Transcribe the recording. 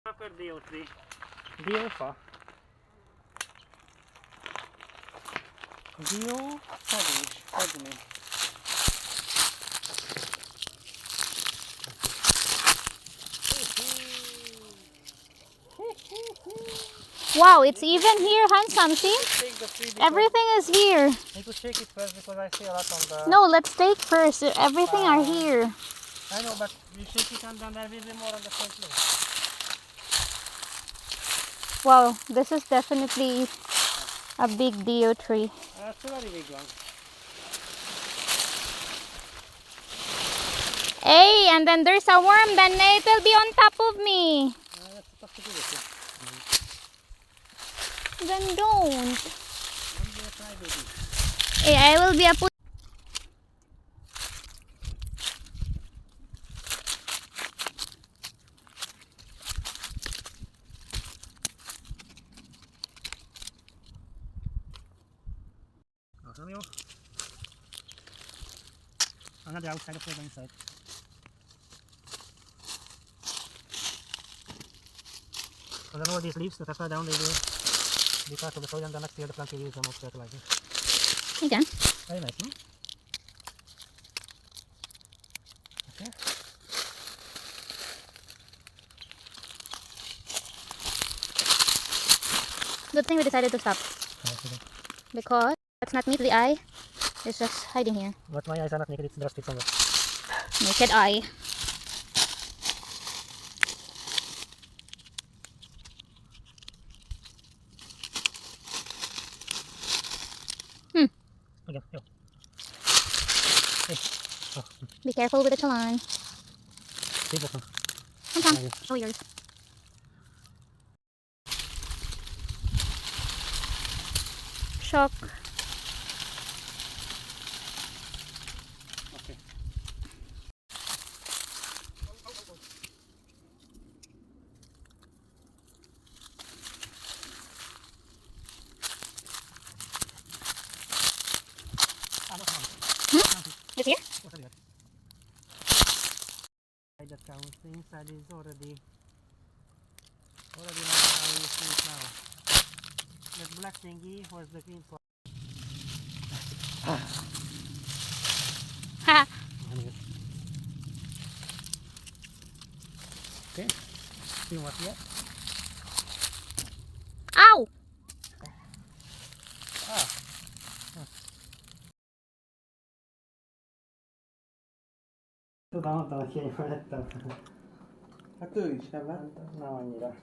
Per diotri. Diofa. Dio Padme. Wow, it's even here, handsome, see? Everything is here. I need to shake it first because I see a lot on the... No, let's take first. Everything are here. I know, but you shake it and then there will be more on the same place. Wow, this is definitely a big Dio tree. That's a very big one. Hey, and then there's a worm, then it will be on top of me. That's a possibility. Then don't. Hey, I will be a put. Another outside of the inside. So then all these leaves that are far down, they will be part of the soil, and the next year the plant will use them as fertilizer. Again. Very nice, hmm? Okay. Good thing we decided to stop. Because it's not meet the eye. It's just hiding here. But my eyes are not naked, it's drastic somewhere. Naked eye. Okay, go. Hey. Oh. Be careful with the chalan. Keep open. Come. Show yours. Shock. Okay. It's here? That counts. The inside is already not how you see it now. That black thingy was the green part. Ha! Okay. See what yet? Ow! Ah. Tudom, hogy kény felettem. Hát ő is, nem? Nem annyira.